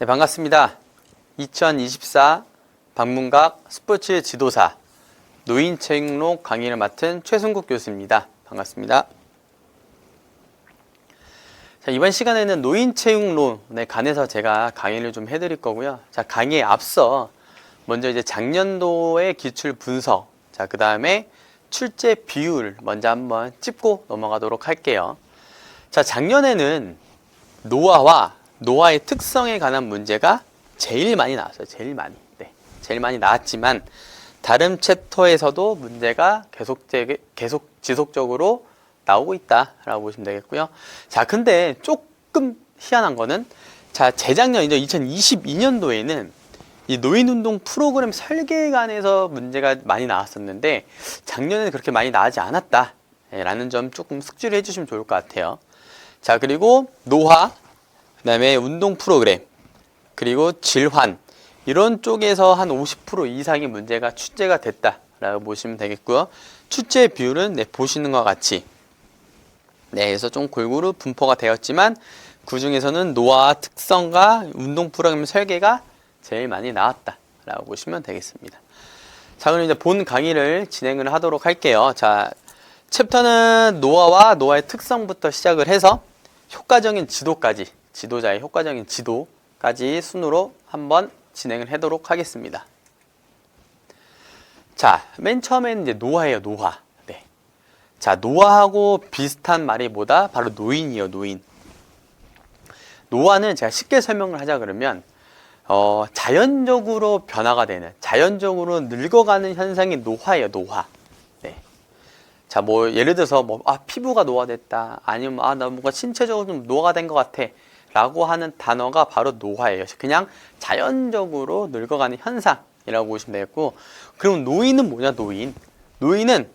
네, 반갑습니다. 2024 방문각 스포츠 지도사 노인체육로 강의를 맡은 최승국 교수입니다. 반갑습니다. 자, 이번 시간에는 노인체육론에 관해서 제가 강의를 좀 해드릴 거고요. 자, 강의에 앞서 먼저 이제 작년도의 기출 분석, 자, 그 다음에 출제 비율 먼저 한번 짚고 넘어가도록 할게요. 자, 작년에는 노화의 특성에 관한 문제가 제일 많이 나왔어요. 제일 많이 나왔지만 다른 챕터에서도 문제가 계속 지속적으로 나오고 있다라고 보시면 되겠고요. 자, 근데 조금 희한한 거는, 자, 재작년이죠. 2022년도에는 이 노인운동 프로그램 설계에 관해서 문제가 많이 나왔었는데 작년에는 그렇게 많이 나오지 않았다라는 점 조금 숙지를 해주시면 좋을 것 같아요. 자, 그리고 노화, 그 다음에 운동 프로그램, 그리고 질환, 이런 쪽에서 한 50% 이상의 문제가 출제가 됐다라고 보시면 되겠고요. 출제 비율은 보시는 것과 같이 그래서 좀 골고루 분포가 되었지만 그 중에서는 노화 특성과 운동 프로그램 설계가 제일 많이 나왔다라고 보시면 되겠습니다. 자, 그럼 이제 본 강의를 진행을 하도록 할게요. 자, 챕터는 노화와 노화의 특성부터 시작을 해서 효과적인 지도까지, 지도자의 효과적인 지도까지 순으로 한번 진행을 하도록 하겠습니다. 자, 맨 처음에는 이제 노화예요, 노화. 네. 자, 노화하고 비슷한 말이 뭐다? 바로 노인이에요, 노인. 노화는 제가 쉽게 설명을 하자 그러면, 자연적으로 변화가 되는, 자연적으로 늙어가는 현상이 노화예요, 노화. 네. 자, 뭐, 예를 들어서, 피부가 노화됐다. 아니면, 나 뭔가 신체적으로 좀 노화가 된 것 같아. 라고 하는 단어가 바로 노화예요. 그냥 자연적으로 늙어가는 현상이라고 보시면 되겠고, 그럼 노인은 뭐냐, 노인. 노인은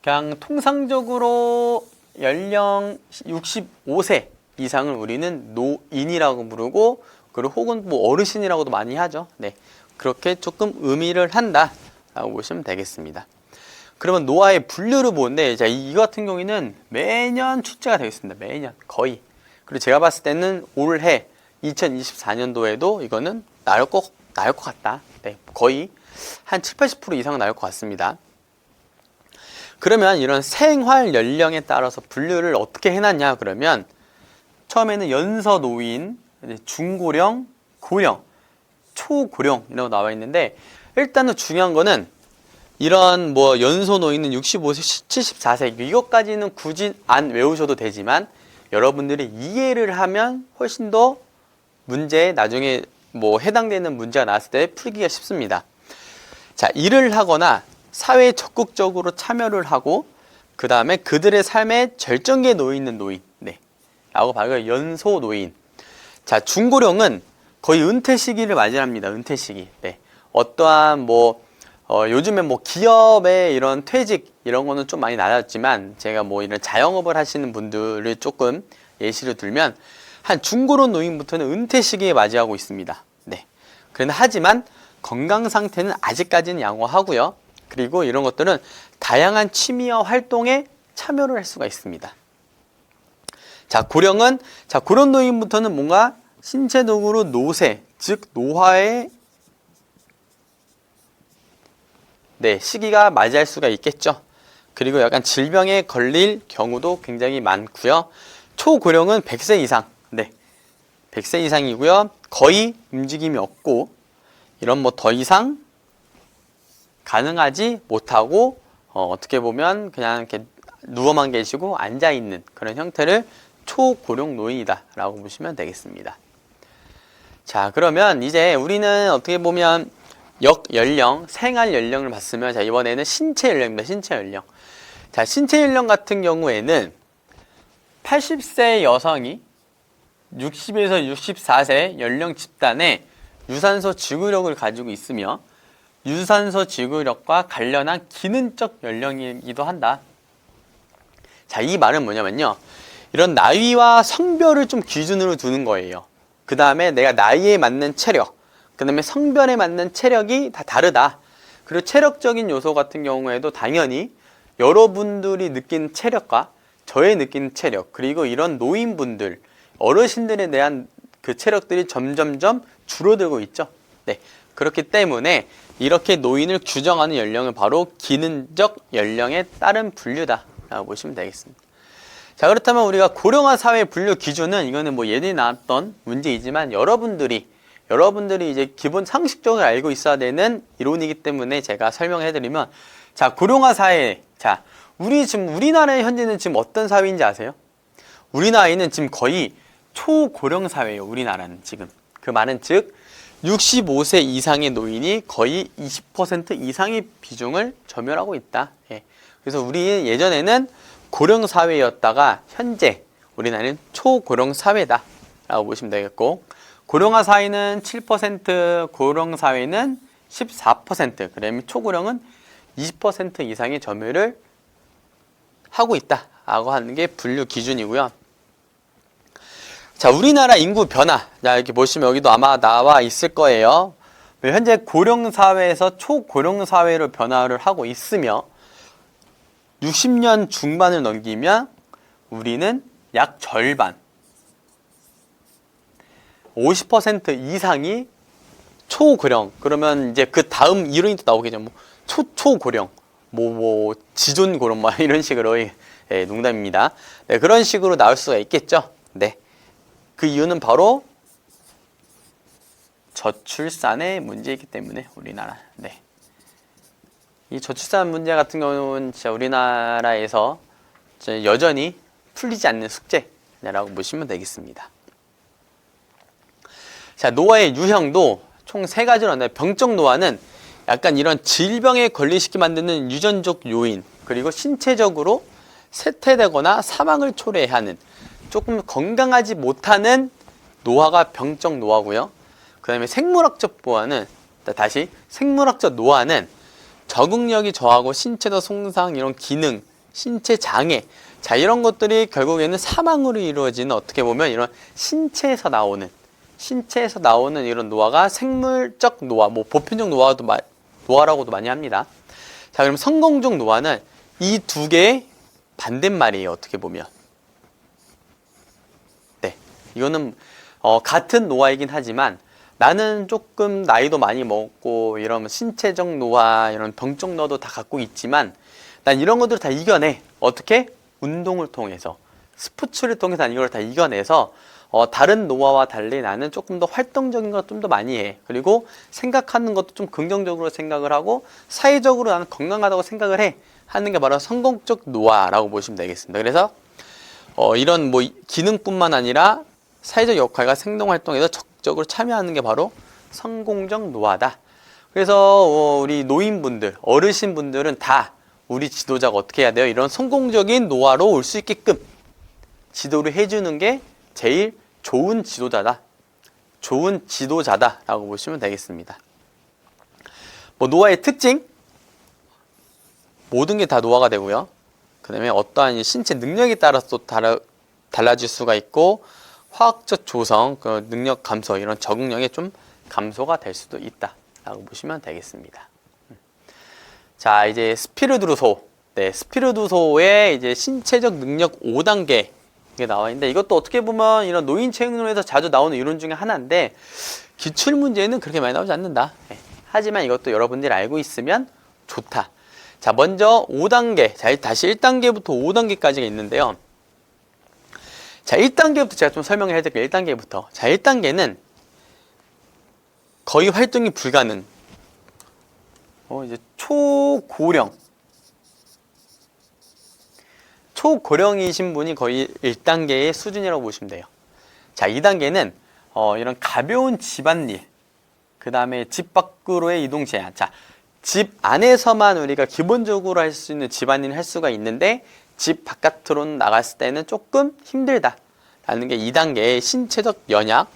그냥 통상적으로 연령 65세 이상을 우리는 노인이라고 부르고, 그리고 혹은 뭐 어르신이라고도 많이 하죠. 네. 그렇게 조금 의미를 한다라고 보시면 되겠습니다. 그러면 노화의 분류를 보는데, 자, 이 같은 경우에는 매년 출제가 되어 있습니다. 매년, 거의. 그리고 제가 봤을 때는 올해 2024년도에도 이거는 나올 것 같다. 네, 거의 한 70~80% 이상 나올 것 같습니다. 그러면 이런 생활 연령에 따라서 분류를 어떻게 해놨냐 그러면, 처음에는 연서노인, 중고령, 고령, 초고령 이라고 나와 있는데, 일단은 중요한 거는 이런 뭐 연소노인은 65세, 74세 이것까지는 굳이 안 외우셔도 되지만 여러분들이 이해를 하면 훨씬 더 문제에 나중에 뭐 해당되는 문제가 나왔을 때 풀기가 쉽습니다. 자, 일을 하거나 사회에 적극적으로 참여를 하고 그 다음에 그들의 삶의 절정기에 놓여 있는 노인, 네, 라고 봐요. 연소노인. 자, 중고령은 거의 은퇴 시기를 맞이합니다. 은퇴 시기. 네. 어떠한 요즘에 기업의 이런 퇴직 이런 거는 좀 많이 낮았지만, 제가 이런 자영업을 하시는 분들을 조금 예시로 들면 한 중고령 노인부터는 은퇴 시기에 맞이하고 있습니다. 네. 그런데 하지만 건강 상태는 아직까지는 양호하고요. 그리고 이런 것들은 다양한 취미와 활동에 참여를 할 수가 있습니다. 자, 고령 노인부터는 뭔가 신체적으로 노쇠, 즉 노화의 시기가 맞이할 수가 있겠죠. 그리고 약간 질병에 걸릴 경우도 굉장히 많고요. 초고령은 100세 이상, 100세 이상이고요. 거의 움직임이 없고, 이런 더 이상 가능하지 못하고, 어떻게 보면 그냥 이렇게 누워만 계시고 앉아 있는 그런 형태를 초고령 노인이다 라고 보시면 되겠습니다. 자, 그러면 이제 우리는 어떻게 보면 연령, 생활 연령을 봤으면, 자, 이번에는 신체 연령입니다. 신체 연령. 자, 신체 연령 같은 경우에는 80세 여성이 60에서 64세 연령 집단에 유산소 지구력을 가지고 있으며, 유산소 지구력과 관련한 기능적 연령이기도 한다. 자, 이 말은 뭐냐면요, 이런 나이와 성별을 좀 기준으로 두는 거예요. 그 다음에 내가 나이에 맞는 체력, 그 다음에 성별에 맞는 체력이 다 다르다. 그리고 체력적인 요소 같은 경우에도 당연히 여러분들이 느끼는 체력과 저의 느끼는 체력, 그리고 이런 노인분들, 어르신들에 대한 그 체력들이 점점점 줄어들고 있죠. 네. 그렇기 때문에 이렇게 노인을 규정하는 연령은 바로 기능적 연령에 따른 분류다라고 보시면 되겠습니다. 자, 그렇다면 우리가 고령화 사회 분류 기준은 이거는 뭐 예전에 나왔던 문제이지만 여러분들이 이제 기본 상식적으로 알고 있어야 되는 이론이기 때문에 제가 설명해 드리면, 자, 고령화 사회, 자, 우리나라의 현재는 지금 어떤 사회인지 아세요? 우리 나이는 지금 거의 초고령 사회예요. 우리나라는 지금. 그 말은 즉 65세 이상의 노인이 거의 20% 이상의 비중을 점유하고 있다. 예. 그래서 우리 예전에는 고령 사회였다가 현재 우리나라는 초고령 사회다 라고 보시면 되겠고, 고령화 사회는 7%, 고령 사회는 14%, 그다음에 초고령은 20% 이상의 점유를 하고 있다라고 하는 게 분류 기준이고요. 자, 우리나라 인구 변화. 자, 이렇게 보시면 여기도 아마 나와 있을 거예요. 현재 고령 사회에서 초고령 사회로 변화를 하고 있으며 60년 중반을 넘기면 우리는 약 절반 50% 이상이 초고령. 그러면 이제 그 다음 이론이 또 나오겠죠. 뭐 초고령, 뭐 지존고령, 뭐 이런 식으로. 예, 농담입니다. 네, 그런 식으로 나올 수가 있겠죠. 네, 그 이유는 바로 저출산의 문제이기 때문에 우리나라. 네, 이 저출산 문제 같은 경우는 진짜 우리나라에서 여전히 풀리지 않는 숙제라고 보시면 되겠습니다. 자, 노화의 유형도 총 3가지로 나눠요. 병적 노화는 약간 이런 질병에 걸리시게 만드는 유전적 요인, 그리고 신체적으로 쇠퇴되거나 사망을 초래하는 조금 건강하지 못하는 노화가 병적 노화고요. 그 다음에 생물학적 노화는, 다시 생물학적 노화는 적응력이 저하고 신체적 손상, 이런 기능, 신체 장애, 자, 이런 것들이 결국에는 사망으로 이루어지는, 어떻게 보면 이런 신체에서 나오는 이런 노화가 생물적 노화, 뭐 보편적 노화라고도 많이 합니다. 자, 그럼 성공적 노화는 이 두 개의 반대말이에요. 어떻게 보면. 네, 이거는 같은 노화이긴 하지만 나는 조금 나이도 많이 먹고 이런 신체적 노화, 이런 병적 노화도 다 갖고 있지만 난 이런 것들을 다 이겨내. 어떻게? 운동을 통해서, 스포츠를 통해서 난 이걸 다 이겨내서 다른 노화와 달리 나는 조금 더 활동적인 걸 좀 더 많이 해. 그리고 생각하는 것도 좀 긍정적으로 생각을 하고 사회적으로 나는 건강하다고 생각을 해. 하는 게 바로 성공적 노화라고 보시면 되겠습니다. 그래서 이런 뭐 기능뿐만 아니라 사회적 역할과 생동활동에서 적극적으로 참여하는 게 바로 성공적 노화다. 그래서 우리 노인분들, 어르신분들은 다 우리 지도자가 어떻게 해야 돼요? 이런 성공적인 노화로 올 수 있게끔 지도를 해주는 게 제일 좋은 지도자다라고 보시면 되겠습니다. 뭐 노화의 특징, 모든 게 다 노화가 되고요. 그 다음에 어떠한 신체 능력에 따라서 또 달라질 수가 있고, 화학적 조성, 그 능력 감소, 이런 적응력이 좀 감소가 될 수도 있다라고 보시면 되겠습니다. 자, 이제 스피르드루소. 네, 스피르드루소의 이제 신체적 능력 5단계 이게 나와 있는데, 이것도 어떻게 보면 이런 노인 체육론에서 자주 나오는 이론 중에 하나인데 기출 문제는 그렇게 많이 나오지 않는다. 네. 하지만 이것도 여러분들이 알고 있으면 좋다. 자, 먼저 5단계. 자, 다시 1단계부터 5단계까지가 있는데요. 자, 1단계부터 제가 좀 설명을 해드릴게요. 1단계부터. 자, 1단계는 거의 활동이 불가능. 이제 초고령이신 분이 거의 1단계의 수준이라고 보시면 돼요. 자, 2단계는 이런 가벼운 집안일, 그 다음에 집 밖으로의 이동 제한. 자, 집 안에서만 우리가 기본적으로 할 수 있는 집안일을 할 수가 있는데 집 바깥으로 나갔을 때는 조금 힘들다라는 게 2단계의 신체적 연약.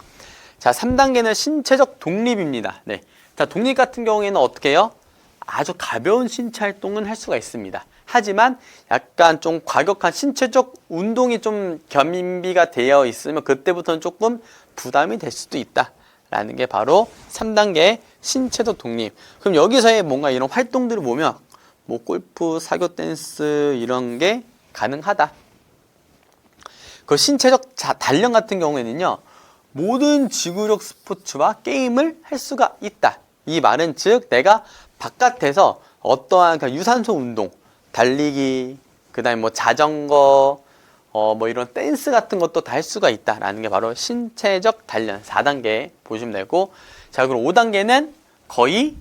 자, 3단계는 신체적 독립입니다. 네. 자, 독립 같은 경우에는 어떻게 해요? 아주 가벼운 신체 활동은 할 수가 있습니다. 하지만 약간 좀 과격한 신체적 운동이 좀 겸비가 되어 있으면 그때부터는 조금 부담이 될 수도 있다라는 게 바로 3단계 신체적 독립. 그럼 여기서의 뭔가 이런 활동들을 보면 뭐 골프, 사교 댄스 이런 게 가능하다. 그 신체적 단련 같은 경우에는요, 모든 지구력 스포츠와 게임을 할 수가 있다. 이 말은 즉 내가 바깥에서 어떠한 유산소 운동, 달리기, 그다음에 뭐 자전거, 뭐 이런 댄스 같은 것도 다 할 수가 있다라는 게 바로 신체적 단련 4단계 보시면 되고, 자 그리고 5단계는 거의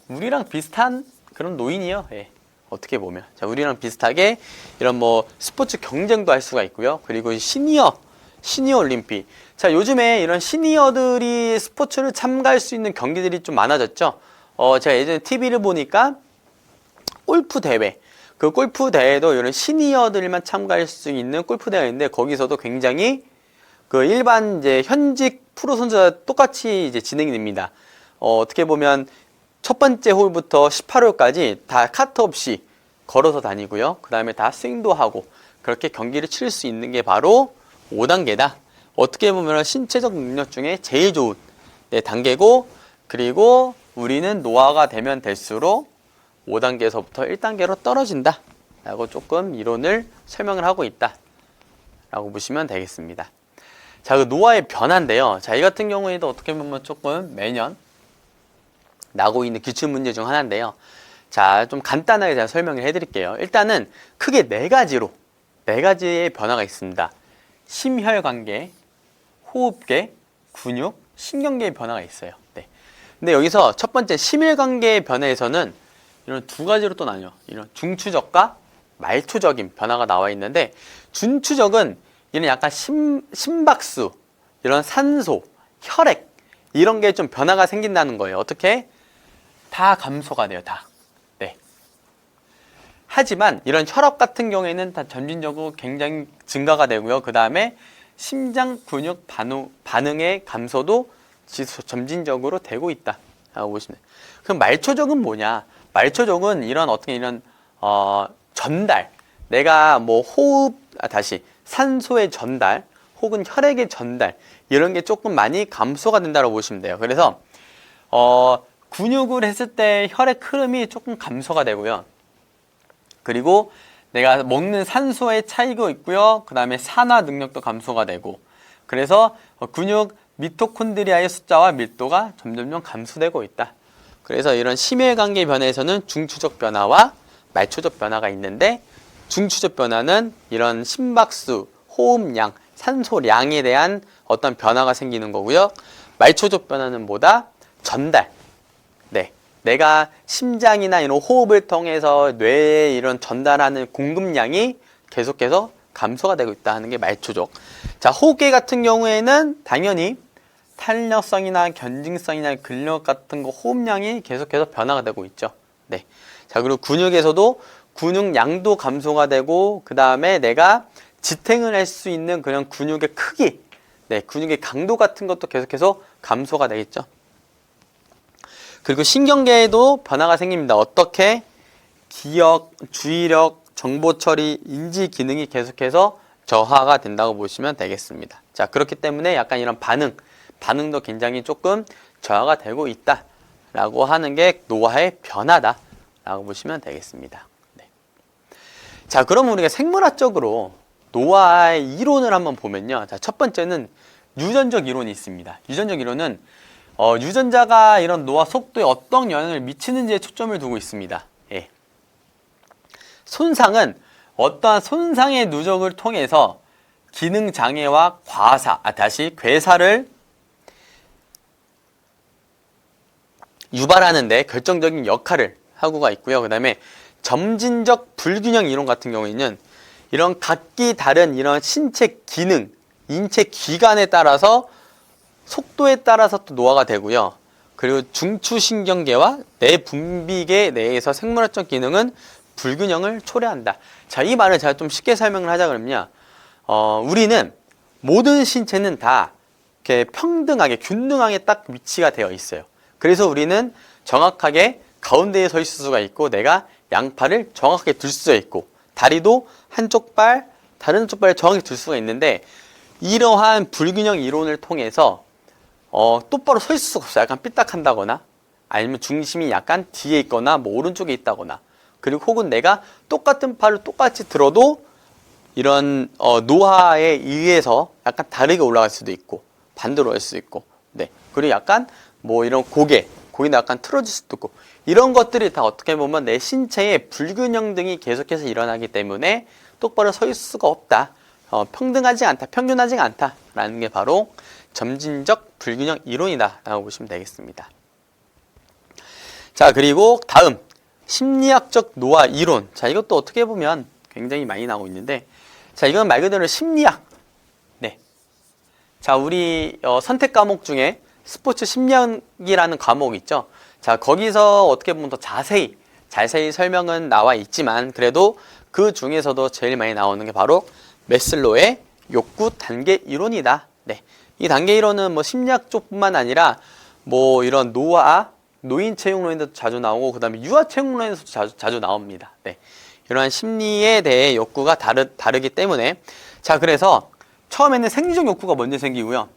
우리랑 비슷한 그런 노인이요. 예. 어떻게 보면 자 우리랑 비슷하게 이런 뭐 스포츠 경쟁도 할 수가 있고요. 그리고 시니어 올림픽. 자 요즘에 이런 시니어들이 스포츠를 참가할 수 있는 경기들이 좀 많아졌죠. 제가 예전에 TV를 보니까 골프 대회, 그 골프 대회도 이런 시니어들만 참가할 수 있는 골프 대회인데, 거기서도 굉장히 그 일반 이제 현직 프로 선수와 똑같이 이제 진행이 됩니다. 어떻게 보면 첫 번째 홀부터 18홀까지 다 카트 없이 걸어서 다니고요. 그 다음에 다 스윙도 하고 그렇게 경기를 치를 수 있는 게 바로 5단계다. 어떻게 보면 신체적 능력 중에 제일 좋은 단계고, 그리고 우리는 노화가 되면 될수록 5단계에서부터 1단계로 떨어진다 라고 조금 이론을 설명을 하고 있다 라고 보시면 되겠습니다. 자, 그 노화의 변화인데요. 자, 이 같은 경우에도 어떻게 보면 조금 매년 나오고 있는 기출문제 중 하나인데요. 자, 좀 간단하게 제가 설명을 해드릴게요. 일단은 크게 네 가지의 변화가 있습니다. 심혈관계, 호흡계, 근육, 신경계의 변화가 있어요. 네. 근데 여기서 첫 번째 심혈관계의 변화에서는 이런 두 가지로 또 나뉘어. 이런 중추적과 말초적인 변화가 나와 있는데, 중추적은 이런 약간 심박수, 이런 산소, 혈액 이런 게 좀 변화가 생긴다는 거예요. 어떻게? 다 감소가 돼요. 다. 네. 하지만 이런 혈압 같은 경우에는 다 점진적으로 굉장히 증가가 되고요. 그 다음에 심장 근육 반응의 감소도 점진적으로 되고 있다 라고 보시면 돼요. 그럼 말초적은 뭐냐? 말초적은 이런 어떻게 이런 전달, 내가 뭐 산소의 전달 혹은 혈액의 전달 이런 게 조금 많이 감소가 된다고 보시면 돼요. 그래서 근육을 했을 때 혈액 흐름이 조금 감소가 되고요. 그리고 내가 먹는 산소의 차이가 있고요. 그 다음에 산화 능력도 감소가 되고, 그래서 근육 미토콘드리아의 숫자와 밀도가 점점점 감소되고 있다. 그래서 이런 심혈관계 변화에서는 중추적 변화와 말초적 변화가 있는데, 중추적 변화는 이런 심박수, 호흡량, 산소량에 대한 어떤 변화가 생기는 거고요. 말초적 변화는 뭐다? 전달. 네. 내가 심장이나 이런 호흡을 통해서 뇌에 이런 전달하는 공급량이 계속해서 감소가 되고 있다 하는 게 말초적. 자, 호흡계 같은 경우에는 당연히 탄력성이나 견직성이나 근력 같은 거 호흡량이 계속해서 변화가 되고 있죠. 네. 자, 그리고 근육에서도 근육량도 감소가 되고, 그 다음에 내가 지탱을 할 수 있는 그런 근육의 크기, 네, 근육의 강도 같은 것도 계속해서 감소가 되겠죠. 그리고 신경계에도 변화가 생깁니다. 어떻게? 기억, 주의력, 정보 처리, 인지 기능이 계속해서 저하가 된다고 보시면 되겠습니다. 자, 그렇기 때문에 약간 이런 반응도 굉장히 조금 저하가 되고 있다 라고 하는 게 노화의 변화다 라고 보시면 되겠습니다. 네. 자, 그럼 우리가 생물학적으로 노화의 이론을 한번 보면요. 자, 첫 번째는 유전적 이론이 있습니다. 유전적 이론은 유전자가 이런 노화 속도에 어떤 영향을 미치는지에 초점을 두고 있습니다. 예. 손상은 어떠한 손상의 누적을 통해서 기능 장애와 괴사를 유발하는 데 결정적인 역할을 하고가 있고요. 그 다음에 점진적 불균형 이론 같은 경우에는 이런 각기 다른 이런 신체 기능, 인체 기관에 따라서 속도에 따라서 또 노화가 되고요. 그리고 중추신경계와 뇌분비계 내에서 생물학적 기능은 불균형을 초래한다. 자, 이 말을 제가 좀 쉽게 설명을 하자 그러면요. 우리는 모든 신체는 다 이렇게 평등하게, 균등하게 딱 위치가 되어 있어요. 그래서 우리는 정확하게 가운데에 서 있을 수가 있고, 내가 양팔을 정확하게 들 수가 있고, 다리도 한쪽 발, 다른 한쪽 발을 정확히 들 수가 있는데, 이러한 불균형 이론을 통해서 똑바로 서 있을 수가 없어요. 약간 삐딱한다거나, 아니면 중심이 약간 뒤에 있거나 뭐 오른쪽에 있다거나, 그리고 혹은 내가 똑같은 팔을 똑같이 들어도 이런 노화에 의해서 약간 다르게 올라갈 수도 있고 반대로 갈 수도 있고, 네. 그리고 약간 뭐 이런 고개도 약간 틀어질 수도 있고, 이런 것들이 다 어떻게 보면 내 신체의 불균형 등이 계속해서 일어나기 때문에 똑바로 서 있을 수가 없다. 평등하지 않다, 평균하지 않다라는 게 바로 점진적 불균형 이론이다라고 보시면 되겠습니다. 자, 그리고 다음 심리학적 노화 이론. 자, 이것도 어떻게 보면 굉장히 많이 나오고 있는데, 자, 이건 말 그대로 심리학. 네. 자, 우리 선택 과목 중에 스포츠 심리학이라는 과목이 있죠. 자, 거기서 어떻게 보면 더 자세히 설명은 나와 있지만, 그래도 그 중에서도 제일 많이 나오는 게 바로 매슬로의 욕구 단계 이론이다. 네. 이 단계 이론은 뭐 심리학 쪽뿐만 아니라 뭐 이런 노인 채용론에도 자주 나오고, 그 다음에 유아 채용론에서도 자주 나옵니다. 네. 이러한 심리에 대해 욕구가 다르기 때문에, 자, 그래서 처음에는 생리적 욕구가 먼저 생기고요.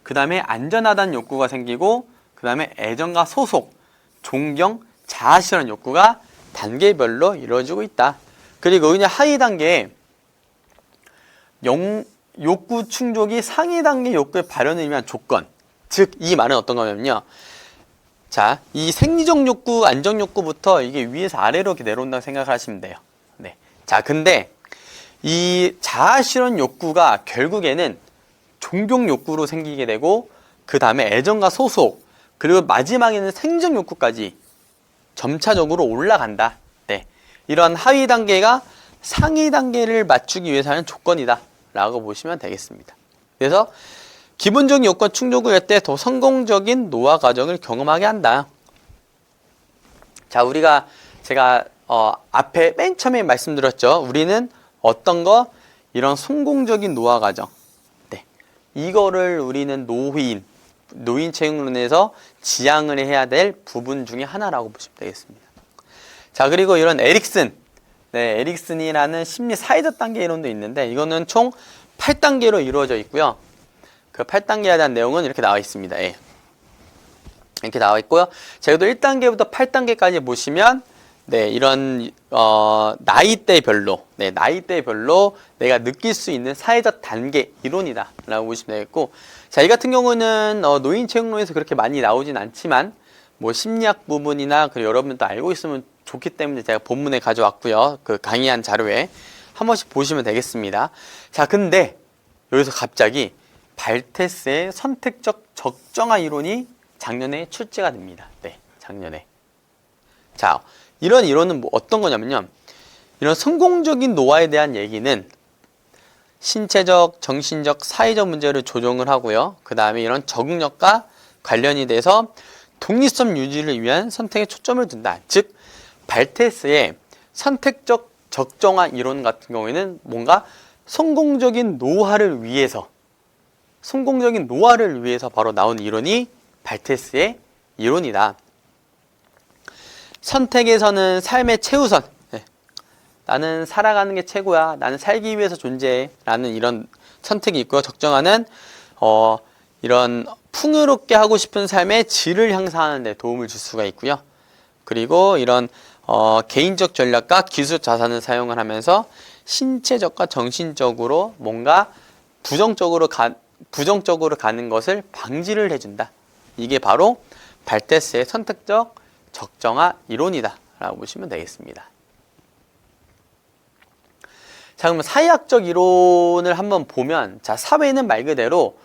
그 다음에 안전하다는 욕구가 생기고, 그 다음에 애정과 소속, 존경, 자아실현 욕구가 단계별로 이루어지고 있다. 그리고 그냥 하위 단계에 욕구 충족이 상위 단계 욕구의 발현을 위한 조건. 즉, 이 말은 어떤 거냐면요. 자, 이 생리적 욕구, 안정 욕구부터 이게 위에서 아래로 이렇게 내려온다고 생각을 하시면 돼요. 네. 자, 근데 이 자아실현 욕구가 결국에는 존경 욕구로 생기게 되고, 그 다음에 애정과 소속, 그리고 마지막에는 생적 욕구까지 점차적으로 올라간다. 네. 이런 하위 단계가 상위 단계를 맞추기 위해서 하는 조건이다 라고 보시면 되겠습니다. 그래서 기본적인 요건 충족을 할 때 더 성공적인 노화 과정을 경험하게 한다. 자, 제가 앞에 맨 처음에 말씀드렸죠. 우리는 어떤 거? 이런 성공적인 노화 과정. 네. 이거를 우리는 노인 채용론에서 지향을 해야 될 부분 중에 하나라고 보시면 되겠습니다. 자, 그리고 이런 에릭슨이라는 심리 사회적 단계 이론도 있는데, 이거는 총 8단계로 이루어져 있고요. 그 8단계에 대한 내용은 이렇게 나와 있습니다. 예. 이렇게 나와 있고요. 자, 그래도 1단계부터 8단계까지 보시면, 네, 이런 나이대별로 내가 느낄 수 있는 사회적 단계 이론이다 라고 보시면 되겠고, 자, 이 같은 경우는 노인 채용론에서 그렇게 많이 나오진 않지만, 뭐 심리학 부분이나 그리고 여러분도 알고 있으면 좋기 때문에 제가 본문에 가져왔고요. 그 강의한 자료에 한 번씩 보시면 되겠습니다. 자, 근데 여기서 갑자기 발테스의 선택적 적정화 이론이 작년에 출제가 됩니다. 네, 작년에. 자, 이런 이론은 뭐 어떤 거냐면요. 이런 성공적인 노화에 대한 얘기는 신체적, 정신적, 사회적 문제를 조정을 하고요. 그 다음에 이런 적응력과 관련이 돼서 독립성 유지를 위한 선택에 초점을 둔다. 즉, 발테스의 선택적 적정화 이론 같은 경우에는 뭔가 성공적인 노화를 위해서 바로 나온 이론이 발테스의 이론이다. 선택에서는 삶의 최우선. 네. 나는 살아가는 게 최고야. 나는 살기 위해서 존재해. 라는 이런 선택이 있고요. 적정화는 이런 풍요롭게 하고 싶은 삶의 질을 향상하는 데 도움을 줄 수가 있고요. 그리고 이런 개인적 전략과 기술 자산을 사용을 하면서 신체적과 정신적으로 뭔가 부정적으로 가는 것을 방지를 해준다. 이게 바로 발테스의 선택적 적정화 이론이다 라고 보시면 되겠습니다. 자, 그러면 사회학적 이론을 한번 보면, 자, 사회는 말 그대로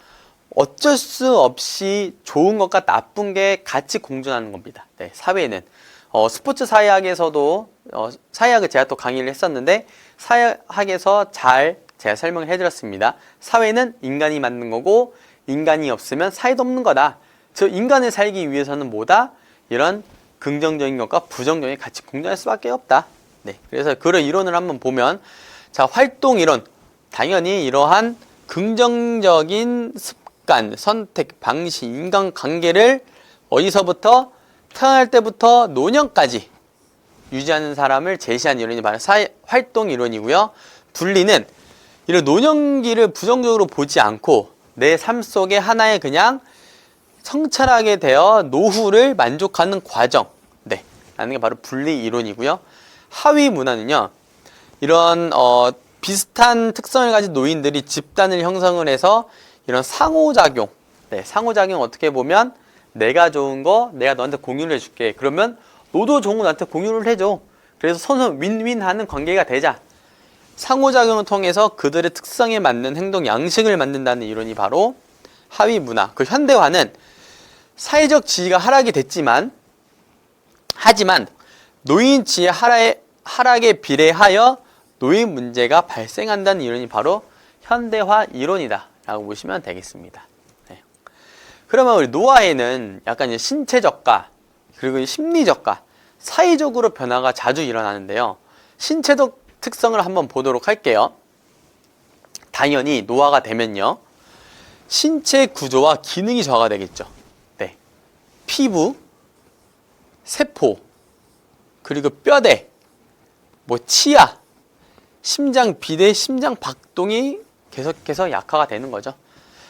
어쩔 수 없이 좋은 것과 나쁜 게 같이 공존하는 겁니다. 네, 사회는 스포츠 사회학에서도 사회학을 제가 또 강의를 했었는데, 사회학에서 제가 설명을 해드렸습니다. 사회는 인간이 만든 거고, 인간이 없으면 사회도 없는 거다. 즉, 인간을 살기 위해서는 뭐다? 이런 긍정적인 것과 부정적인 같이 공존할 수밖에 없다. 네, 그래서 그런 이론을 한번 보면, 자, 활동 이론. 당연히 이러한 긍정적인 습관, 선택, 방식, 인간관계를 어디서부터 태어날 때부터 노년까지 유지하는 사람을 제시한 이론이 바로 활동 이론이고요. 분리는 이런 노년기를 부정적으로 보지 않고 내 삶 속에 하나의 그냥 성찰하게 되어 노후를 만족하는 과정, 라는 게 바로 분리 이론이고요. 하위 문화는요, 이런 비슷한 특성을 가진 노인들이 집단을 형성을 해서 이런 상호작용, 네, 상호작용 어떻게 보면 내가 좋은 거 내가 너한테 공유를 해줄게. 그러면 너도 좋은 거 나한테 공유를 해줘. 그래서 서로 윈윈하는 관계가 되자. 상호작용을 통해서 그들의 특성에 맞는 행동 양식을 만든다는 이론이 바로 하위 문화. 그 현대화는 사회적 지위가 하락이 됐지만 하지만 노인 지위 하락에 비례하여 노인 문제가 발생한다는 이론이 바로 현대화 이론이다 라고 보시면 되겠습니다. 네. 그러면 우리 노화에는 약간 이제 신체적과 그리고 심리적과 사회적으로 변화가 자주 일어나는데요. 신체적 특성을 한번 보도록 할게요. 당연히 노화가 되면요, 신체 구조와 기능이 저하가 되겠죠. 네. 피부, 세포, 그리고 뼈대, 뭐 치아, 심장 비대, 심장 박동이 계속해서 약화가 되는 거죠.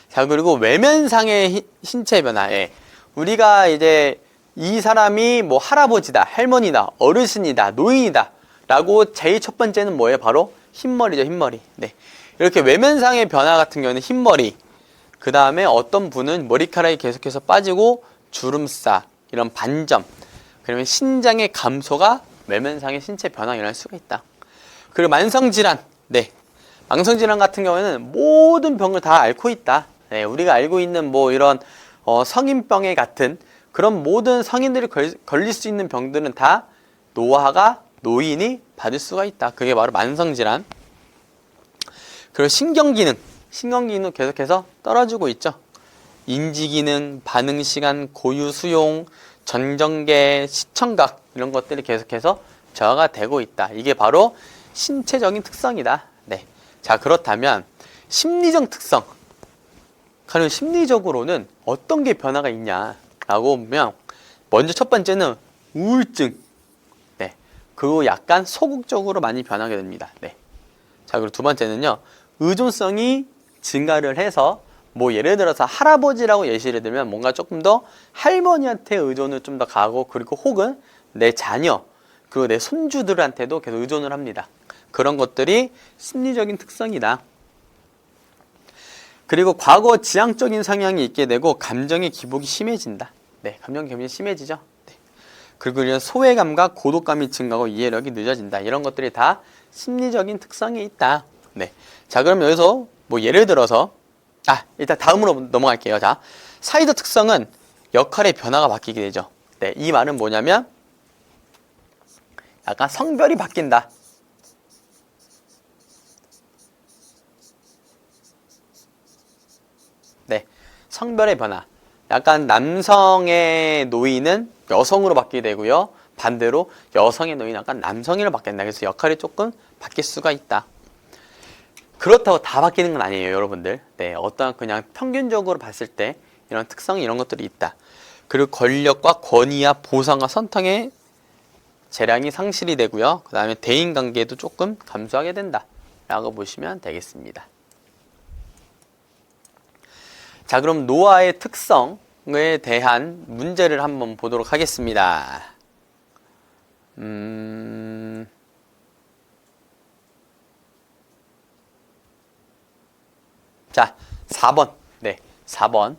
자, 그리고 외면상의 신체 변화에 우리가 이제 이 사람이 뭐 할아버지다, 할머니다, 어르신이다, 노인이다 라고 제일 첫 번째는 뭐예요? 바로 흰머리죠, 흰머리. 네. 이렇게 외면상의 변화 같은 경우는 흰머리, 그 다음에 어떤 분은 머리카락이 계속해서 빠지고 주름살, 이런 반점, 그러면 신장의 감소가 외면상의 신체 변화가 일어날 수가 있다. 그리고 만성질환, 네, 만성질환 같은 경우에는 모든 병을 다 앓고 있다. 네, 우리가 알고 있는 뭐 이런 성인병에 같은 그런 모든 성인들이 걸릴 수 있는 병들은 다 노화가 노인이 받을 수가 있다. 그게 바로 만성질환. 그리고 신경기능 계속해서 떨어지고 있죠. 인지기능, 반응시간, 고유수용, 전정계, 시청각 이런 것들이 계속해서 저하가 되고 있다. 이게 바로 신체적인 특성이다. 네. 자, 그렇다면 심리적 특성. 그럼 심리적으로는 어떤 게 변화가 있냐라고 보면 먼저 첫 번째는 우울증. 네. 그리고 약간 소극적으로 많이 변하게 됩니다. 네. 자, 그리고 두 번째는요, 의존성이 증가를 해서 뭐 예를 들어서 할아버지라고 예시를 들면 뭔가 조금 더 할머니한테 의존을 좀 더 가고, 그리고 혹은 내 자녀 그리고 내 손주들한테도 계속 의존을 합니다. 그런 것들이 심리적인 특성이다. 그리고 과거 지향적인 성향이 있게 되고 감정의 기복이 심해진다. 네, 감정 기복이 심해지죠. 네. 그리고 이런 소외감과 고독감이 증가하고 이해력이 늦어진다. 이런 것들이 다 심리적인 특성이 있다. 네. 자, 그럼 여기서 뭐 예를 들어서 일단 다음으로 넘어갈게요. 자, 사회적 특성은 역할의 변화가 바뀌게 되죠. 네, 이 말은 뭐냐면 약간 성별이 바뀐다. 네, 성별의 변화. 약간 남성의 노인은 여성으로 바뀌게 되고요. 반대로 여성의 노인은 약간 남성으로 바뀐다. 그래서 역할이 조금 바뀔 수가 있다. 그렇다고 다 바뀌는 건 아니에요, 여러분들. 네, 어떤 그냥 평균적으로 봤을 때 이런 특성, 이런 것들이 있다. 그리고 권력과 권위와 보상과 선택의 재량이 상실이 되고요. 그 다음에 대인관계도 조금 감소하게 된다 라고 보시면 되겠습니다. 자, 그럼 노화의 특성에 대한 문제를 한번 보도록 하겠습니다. 자, 4번. 네, 4번.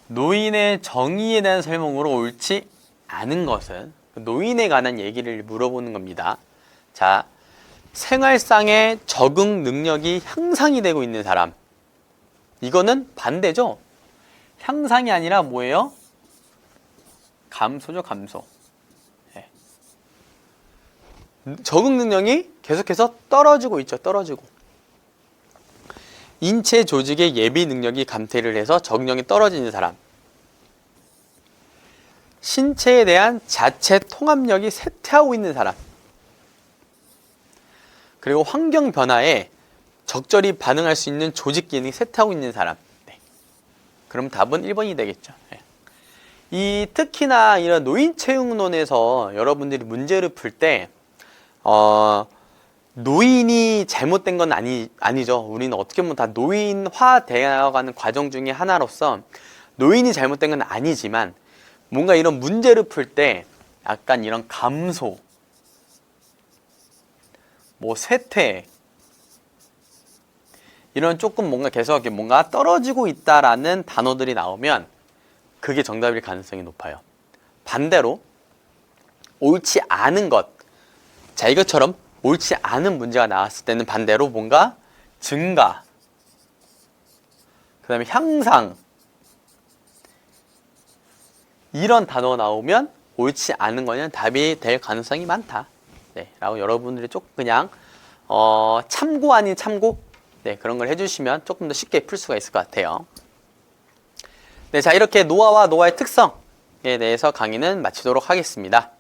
노인의 정의에 대한 설명으로 옳지 않은 것은, 노인에 관한 얘기를 물어보는 겁니다. 자, 생활상의 적응 능력이 향상이 되고 있는 사람. 이거는 반대죠. 향상이 아니라 뭐예요? 감소죠, 감소. 네. 적응 능력이 계속해서 떨어지고 있죠, 떨어지고. 인체 조직의 예비 능력이 감퇴를 해서 적응력이 떨어지는 사람. 신체에 대한 자체 통합력이 쇠퇴하고 있는 사람. 그리고 환경 변화에 적절히 반응할 수 있는 조직 기능이 쇠퇴하고 있는 사람. 네. 그럼 답은 1번이 되겠죠. 네. 이 특히나 이런 노인 채용론에서 여러분들이 문제를 풀 때 노인이 잘못된 건 아니죠. 우리는 어떻게 보면 다 노인화 되어가는 과정 중에 하나로서 노인이 잘못된 건 아니지만 뭔가 이런 문제를 풀 때 약간 이런 감소, 뭐 쇠퇴, 이런 조금 뭔가 계속 이렇게 뭔가 떨어지고 있다라는 단어들이 나오면 그게 정답일 가능성이 높아요. 반대로 옳지 않은 것, 자 이것처럼 옳지 않은 문제가 나왔을 때는 반대로 뭔가 증가, 그 다음에 향상, 이런 단어가 나오면 옳지 않은 거는 답이 될 가능성이 많다. 네, 라고 여러분들이 조금 그냥 참고 아닌 참고, 네, 그런 걸 해주시면 조금 더 쉽게 풀 수가 있을 것 같아요. 네, 자 이렇게 노화와 노화의 특성에 대해서 강의는 마치도록 하겠습니다.